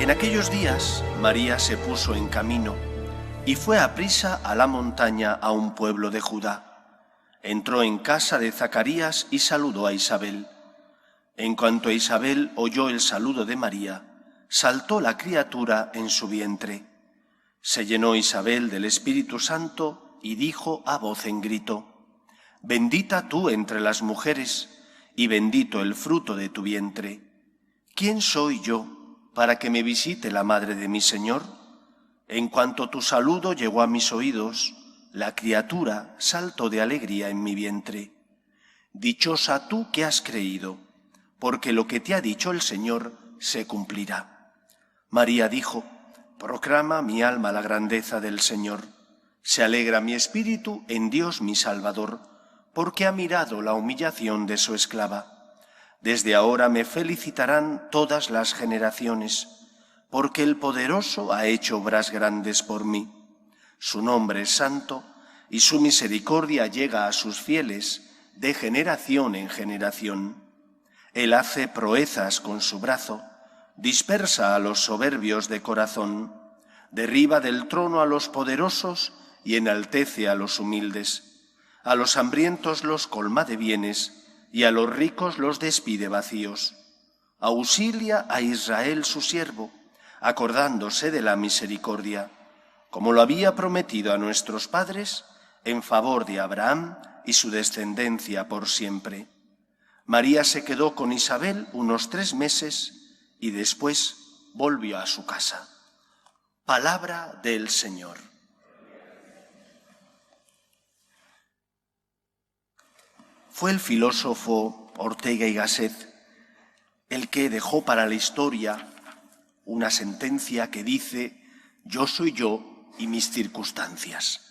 En aquellos días María se puso en camino y fue aprisa a la montaña a un pueblo de Judá. Entró en casa de Zacarías y saludó a Isabel. En cuanto Isabel oyó el saludo de María, saltó la criatura en su vientre. Se llenó Isabel del Espíritu Santo y dijo a voz en grito: «Bendita tú entre las mujeres, y bendito el fruto de tu vientre. ¿Quién soy yo para que me visite la madre de mi Señor? En cuanto tu saludo llegó a mis oídos, la criatura saltó de alegría en mi vientre. Dichosa tú que has creído, porque lo que te ha dicho el Señor se cumplirá». María dijo: «Proclama mi alma la grandeza del Señor. Se alegra mi espíritu en Dios mi Salvador, porque ha mirado la humillación de su esclava. Desde ahora me felicitarán todas las generaciones, porque el Poderoso ha hecho obras grandes por mí. Su nombre es santo, y su misericordia llega a sus fieles de generación en generación. Él hace proezas con su brazo, dispersa a los soberbios de corazón, derriba del trono a los poderosos y enaltece a los humildes. A los hambrientos los colma de bienes y a los ricos los despide vacíos. Auxilia a Israel su siervo, acordándose de la misericordia, como lo había prometido a nuestros padres, en favor de Abraham y su descendencia por siempre». María se quedó con Isabel unos 3 meses y después volvió a su casa. Palabra del Señor. Fue el filósofo Ortega y Gasset el que dejó para la historia una sentencia que dice: «Yo soy yo y mis circunstancias».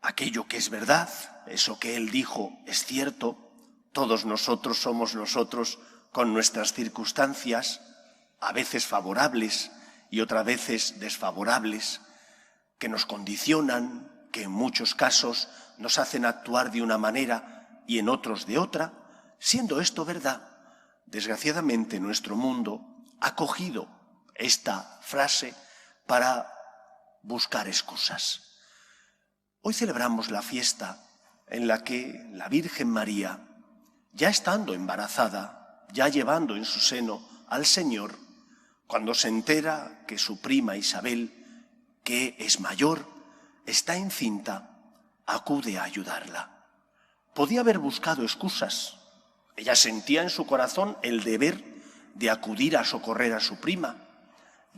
Aquello que es verdad, eso que él dijo es cierto. Todos nosotros somos nosotros con nuestras circunstancias, a veces favorables y otras veces desfavorables, que nos condicionan, que en muchos casos nos hacen actuar de una manera y en otros de otra. Siendo esto verdad, desgraciadamente nuestro mundo ha cogido esta frase para buscar excusas. Hoy celebramos la fiesta en la que la Virgen María, ya estando embarazada, ya llevando en su seno al Señor, cuando se entera que su prima Isabel, que es mayor, está encinta, acude a ayudarla. Podía haber buscado excusas. Ella sentía en su corazón el deber de acudir a socorrer a su prima.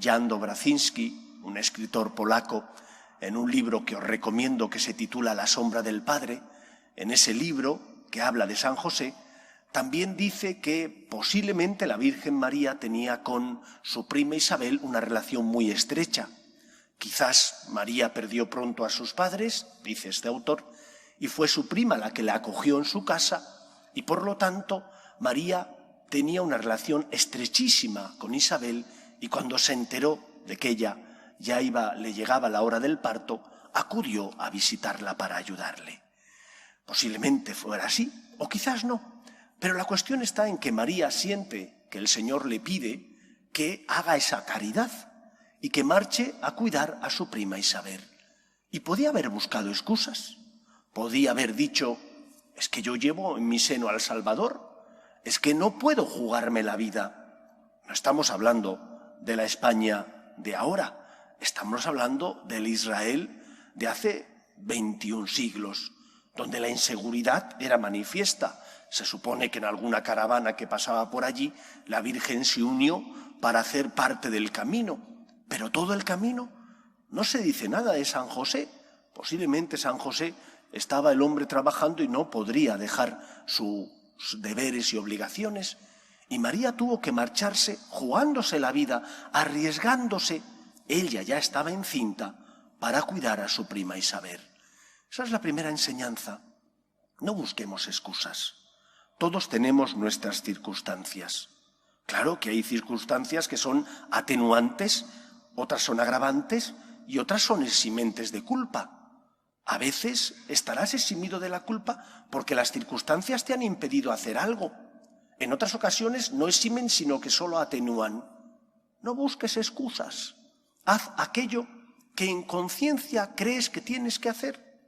Jan Dobrazinski, un escritor polaco, en un libro que os recomiendo que se titula La sombra del Padre, en ese libro que habla de San José, también dice que posiblemente la Virgen María tenía con su prima Isabel una relación muy estrecha. Quizás María perdió pronto a sus padres, dice este autor, y fue su prima la que la acogió en su casa, y por lo tanto María tenía una relación estrechísima con Isabel, y cuando se enteró de que ella ya le llegaba la hora del parto, acudió a visitarla para ayudarle. Posiblemente fuera así, o quizás no, pero la cuestión está en que María siente que el Señor le pide que haga esa caridad y que marche a cuidar a su prima Isabel. Y podía haber buscado excusas. Podía haber dicho: «Es que yo llevo en mi seno al Salvador, es que no puedo jugarme la vida». No estamos hablando de la España de ahora, estamos hablando del Israel de hace 21 siglos, donde la inseguridad era manifiesta. Se supone que en alguna caravana que pasaba por allí, la Virgen se unió para hacer parte del camino, pero todo el camino no se dice nada de San José. Posiblemente San José estaba el hombre trabajando y no podría dejar sus deberes y obligaciones. Y María tuvo que marcharse jugándose la vida, arriesgándose. Ella ya estaba encinta para cuidar a su prima Isabel. Esa es la primera enseñanza. No busquemos excusas. Todos tenemos nuestras circunstancias. Claro que hay circunstancias que son atenuantes, otras son agravantes y otras son eximentes de culpa. A veces estarás eximido de la culpa porque las circunstancias te han impedido hacer algo. En otras ocasiones no eximen, sino que solo atenúan. No busques excusas. Haz aquello que en conciencia crees que tienes que hacer.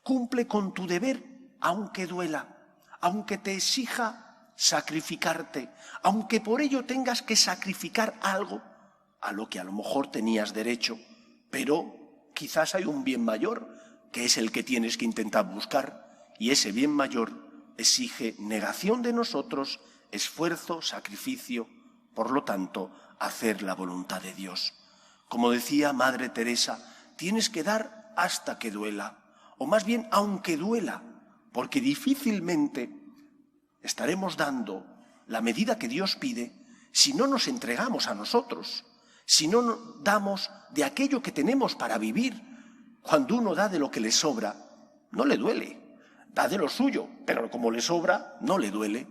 Cumple con tu deber, aunque duela, aunque te exija sacrificarte, aunque por ello tengas que sacrificar algo a lo que a lo mejor tenías derecho, pero quizás hay un bien mayor, que es el que tienes que intentar buscar, y ese bien mayor exige negación de nosotros, esfuerzo, sacrificio, por lo tanto, hacer la voluntad de Dios. Como decía Madre Teresa, tienes que dar hasta que duela, o más bien aunque duela, porque difícilmente estaremos dando la medida que Dios pide si no nos entregamos a nosotros, si no damos de aquello que tenemos para vivir. Cuando uno da de lo que le sobra, no le duele, da de lo suyo, pero como le sobra, no le duele.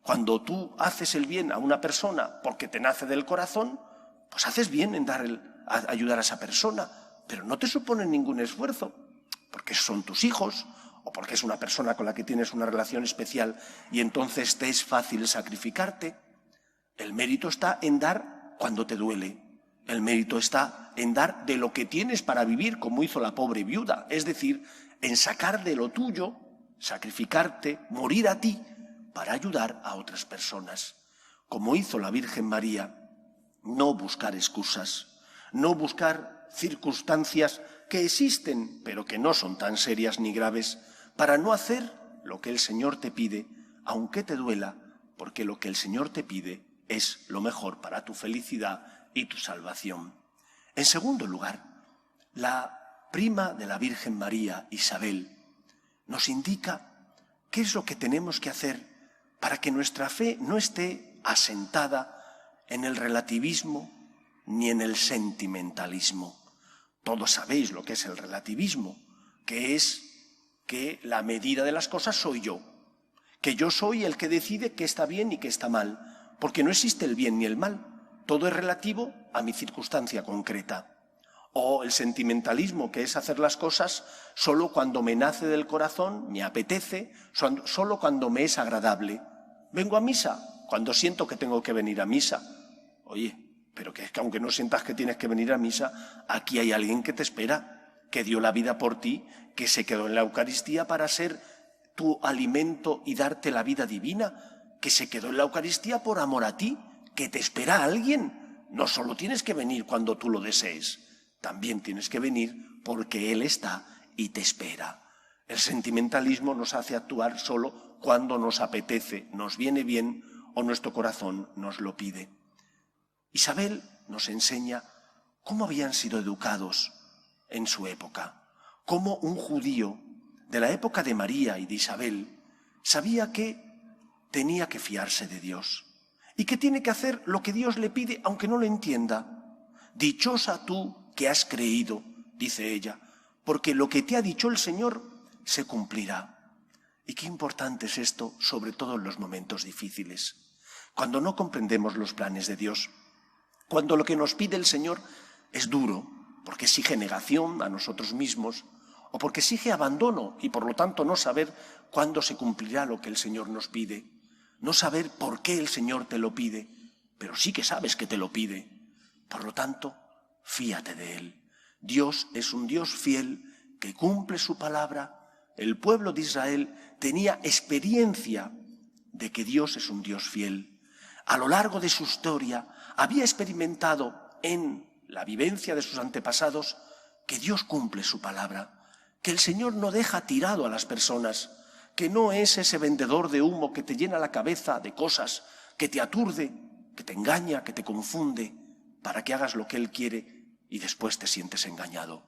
Cuando tú haces el bien a una persona porque te nace del corazón, pues haces bien en ayudar a esa persona, pero no te supone ningún esfuerzo, porque son tus hijos o porque es una persona con la que tienes una relación especial y entonces te es fácil sacrificarte. El mérito está en dar cuando te duele. El mérito está en dar de lo que tienes para vivir, como hizo la pobre viuda, es decir, en sacar de lo tuyo, sacrificarte, morir a ti, para ayudar a otras personas. Como hizo la Virgen María, no buscar excusas, no buscar circunstancias que existen, pero que no son tan serias ni graves, para no hacer lo que el Señor te pide, aunque te duela, porque lo que el Señor te pide es lo mejor para tu felicidad y tu salvación. En segundo lugar, la prima de la Virgen María, Isabel, nos indica qué es lo que tenemos que hacer para que nuestra fe no esté asentada en el relativismo ni en el sentimentalismo. Todos sabéis lo que es el relativismo, que es que la medida de las cosas soy yo, que yo soy el que decide qué está bien y qué está mal, porque no existe el bien ni el mal, todo es relativo a mi circunstancia concreta. O el sentimentalismo, que es hacer las cosas solo cuando me nace del corazón, me apetece, solo cuando me es agradable. Vengo a misa cuando siento que tengo que venir a misa. Oye, pero que es que aunque no sientas que tienes que venir a misa, aquí hay alguien que te espera, que dio la vida por ti, que se quedó en la Eucaristía para ser tu alimento y darte la vida divina, que se quedó en la Eucaristía por amor a ti, que te espera alguien. No solo tienes que venir cuando tú lo desees, también tienes que venir porque Él está y te espera. El sentimentalismo nos hace actuar solo cuando nos apetece, nos viene bien o nuestro corazón nos lo pide. Isabel nos enseña cómo habían sido educados en su época, cómo un judío de la época de María y de Isabel sabía que tenía que fiarse de Dios y que tiene que hacer lo que Dios le pide aunque no lo entienda. Dichosa tú que has creído, dice ella, porque lo que te ha dicho el Señor se cumplirá. Y qué importante es esto, sobre todo en los momentos difíciles, cuando no comprendemos los planes de Dios, cuando lo que nos pide el Señor es duro, porque exige negación a nosotros mismos, o porque exige abandono y por lo tanto no saber cuándo se cumplirá lo que el Señor nos pide, no saber por qué el Señor te lo pide, pero sí que sabes que te lo pide. Por lo tanto, fíate de Él. Dios es un Dios fiel que cumple su palabra. El pueblo de Israel tenía experiencia de que Dios es un Dios fiel. A lo largo de su historia había experimentado en la vivencia de sus antepasados que Dios cumple su palabra, que el Señor no deja tirado a las personas, que no es ese vendedor de humo que te llena la cabeza de cosas, que te aturde, que te engaña, que te confunde, para que hagas lo que Él quiere y después te sientes engañado.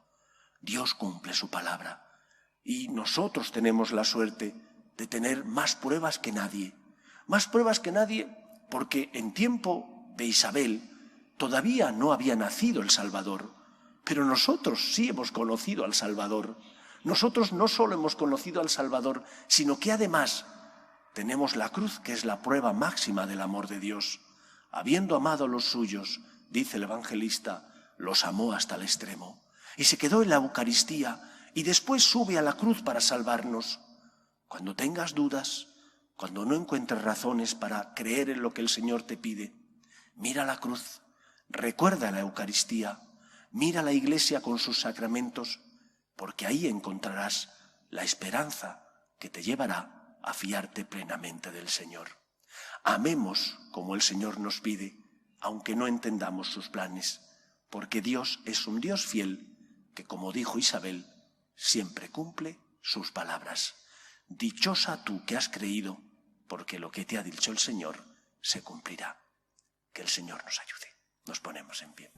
Dios cumple su palabra y nosotros tenemos la suerte de tener más pruebas que nadie porque en tiempo de Isabel todavía no había nacido el Salvador, pero nosotros sí hemos conocido al Salvador. Nosotros no solo hemos conocido al Salvador, sino que además tenemos la cruz, que es la prueba máxima del amor de Dios. Habiendo amado a los suyos, dice el evangelista, los amó hasta el extremo. Y se quedó en la Eucaristía y después sube a la cruz para salvarnos. Cuando tengas dudas, cuando no encuentres razones para creer en lo que el Señor te pide, mira la cruz, Recuerda la Eucaristía, mira la Iglesia con sus sacramentos, porque ahí encontrarás la esperanza que te llevará a fiarte plenamente del Señor. Amemos como el Señor nos pide, aunque no entendamos sus planes, porque Dios es un Dios fiel que, como dijo Isabel, siempre cumple sus palabras. Dichosa tú que has creído, porque lo que te ha dicho el Señor se cumplirá. Que el Señor nos ayude. Nos ponemos en pie.